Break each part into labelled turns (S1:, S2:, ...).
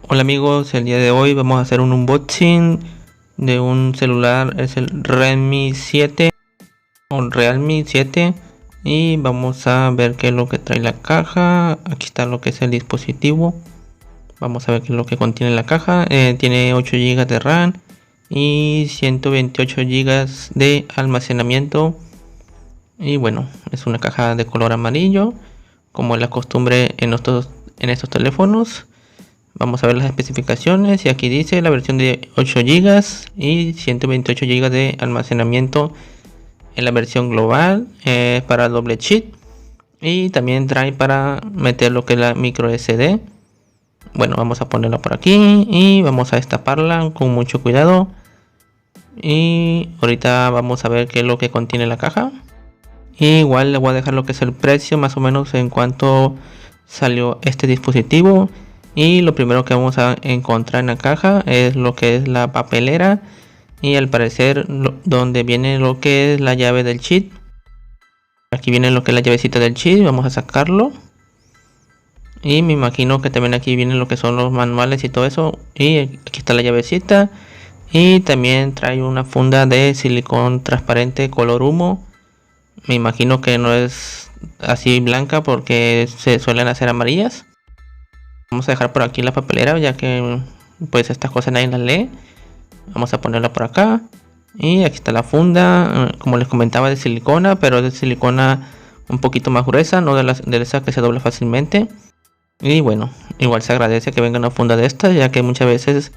S1: Hola amigos, el día de hoy vamos a hacer un unboxing de un celular, es el Realme 7 o Realme 7 y vamos a ver qué es lo que trae la caja. Aquí está lo que es el dispositivo, vamos a ver qué es lo que contiene la caja. Tiene 8 GB de RAM y 128 GB de almacenamiento y bueno, es una caja de color amarillo como es la costumbre en estos teléfonos. Vamos a ver las especificaciones y aquí dice la versión de 8 GB y 128 GB de almacenamiento en la versión global, para doble chip, y también trae para meter lo que es la micro SD. Bueno, vamos a ponerla por aquí y vamos a destaparla con mucho cuidado y ahorita vamos a ver qué es lo que contiene la caja. Y igual le voy a dejar lo que es el precio más o menos en cuanto salió este dispositivo. Y lo primero que vamos a encontrar en la caja es lo que es la papelera y al parecer donde viene lo que es la llave del chip. Aquí viene lo que es la llavecita del chip, vamos a sacarlo. Y me imagino que también aquí vienen lo que son los manuales y todo eso. Y aquí está la llavecita. Y también trae una funda de silicón transparente color humo. Me imagino que no es así blanca porque se suelen hacer amarillas. Vamos a dejar por aquí la papelera ya que pues estas cosas nadie las lee. Vamos a ponerla por acá. Y aquí está la funda, como les comentaba, de silicona, pero de silicona un poquito más gruesa, no de esa que se dobla fácilmente. Y bueno, igual se agradece que venga una funda de estas, ya que muchas veces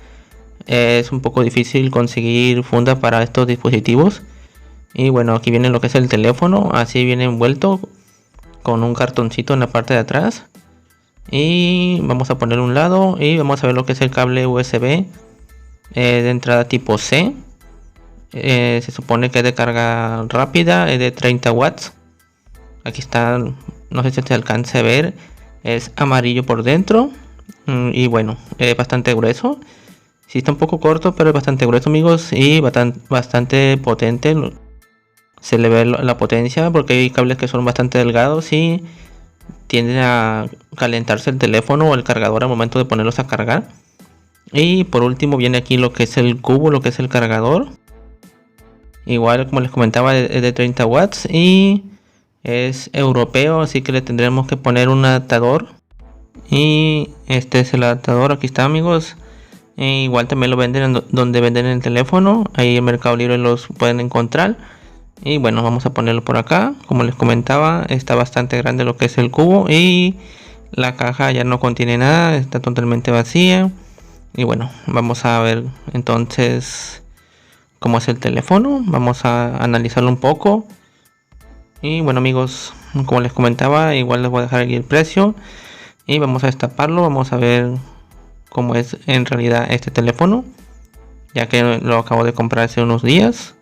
S1: es un poco difícil conseguir funda para estos dispositivos. Y bueno, aquí viene lo que es el teléfono, así viene envuelto con un cartoncito en la parte de atrás. Y vamos a poner un lado y vamos a ver lo que es el cable USB de entrada tipo C. Se supone que es de carga rápida, es de 30 watts. Aquí está, no sé si se alcanza a ver, es amarillo por dentro. Y bueno, es bastante grueso. Sí está un poco corto, pero es bastante grueso amigos, y bastante potente. Se le ve la potencia porque hay cables que son bastante delgados y tienden a calentarse el teléfono o el cargador al momento de ponerlos a cargar. Y por último viene aquí lo que es el cubo, lo que es el cargador. Igual como les comentaba es de 30 watts y es europeo, así que le tendremos que poner un adaptador. Y este es el adaptador, aquí está amigos. Igual también lo venden donde venden el teléfono, ahí en Mercado Libre los pueden encontrar. Y bueno, vamos a ponerlo por acá. Como les comentaba, está bastante grande lo que es el cubo y la caja ya no contiene nada, está totalmente vacía. Y bueno, vamos a ver entonces cómo es el teléfono, vamos a analizarlo un poco. Y bueno amigos, como les comentaba, igual les voy a dejar aquí el precio y vamos a destaparlo, vamos a ver cómo es en realidad este teléfono, ya que lo acabo de comprar hace unos días.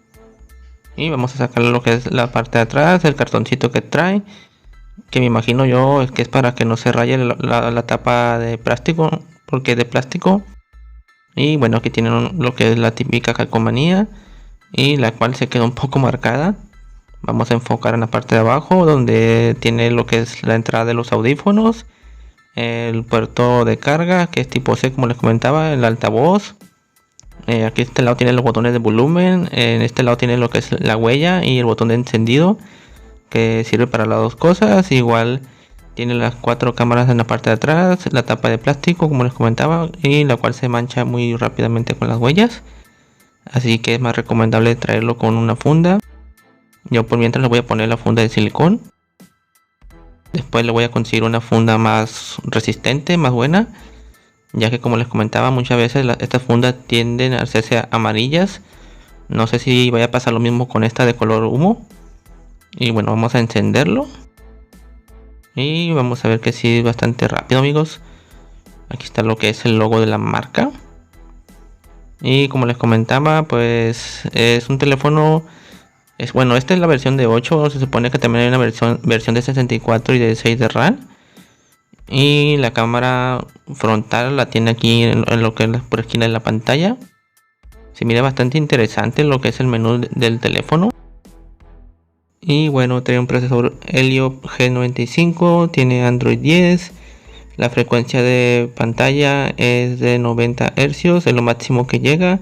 S1: Y vamos a sacar lo que es la parte de atrás, el cartoncito que trae, que me imagino yo es que es para que no se raye la tapa de plástico, porque es de plástico. Y bueno, aquí tienen lo que es la típica calcomanía, y la cual se queda un poco marcada. Vamos a enfocar en la parte de abajo, donde tiene lo que es la entrada de los audífonos, el puerto de carga, que es tipo C como les comentaba, el altavoz. Aquí este lado tiene los botones de volumen, en este lado tiene lo que es la huella y el botón de encendido, que sirve para las dos cosas. Igual tiene las 4 cámaras en la parte de atrás, la tapa de plástico como les comentaba, y la cual se mancha muy rápidamente con las huellas, así que es más recomendable traerlo con una funda. Yo por mientras le voy a poner la funda de silicón, después le voy a conseguir una funda más resistente, más buena, ya que como les comentaba muchas veces estas fundas tienden a hacerse amarillas. No sé si vaya a pasar lo mismo con esta de color humo. Y bueno, vamos a encenderlo y vamos a ver que sí es bastante rápido amigos. Aquí está lo que es el logo de la marca. Y como les comentaba, pues es un teléfono, bueno, esta es la versión de 8, se supone que también hay una versión de 64 y de 6 de RAM. Y la cámara frontal la tiene aquí en lo que es por esquina de la pantalla. Se mira bastante interesante lo que es el menú del teléfono. Y bueno, trae un procesador Helio G95, tiene Android 10, La frecuencia de pantalla es de 90 Hz, es lo máximo que llega.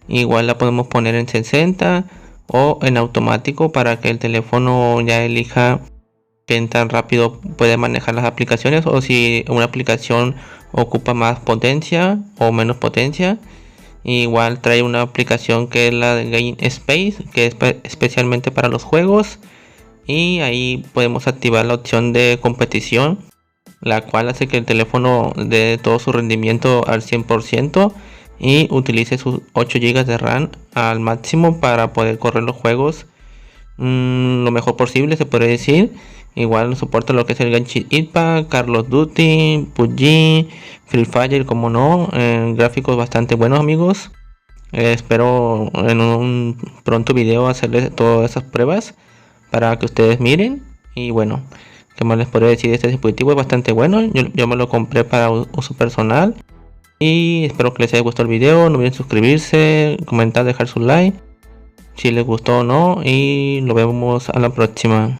S1: Igual la podemos poner en 60 o en automático para que el teléfono ya elija qué tan rápido puede manejar las aplicaciones, o si una aplicación ocupa más potencia o menos potencia. Igual trae una aplicación que es la de Game Space, que es especialmente para los juegos, y ahí podemos activar la opción de competición, la cual hace que el teléfono dé todo su rendimiento al 100% y utilice sus 8 GB de RAM al máximo para poder correr los juegos lo mejor posible, se podría decir. Igual soporta lo que es el Genshin Impact, Call of Duty, PUBG, Free Fire, como no. Gráficos bastante buenos, amigos. Espero en un pronto video hacerles todas esas pruebas para que ustedes miren. Y bueno, ¿qué más les podría decir? Este dispositivo es bastante bueno. Yo me lo compré para uso personal. Y espero que les haya gustado el video. No olviden suscribirse, comentar, dejar su like si les gustó o no. Y nos vemos a la próxima.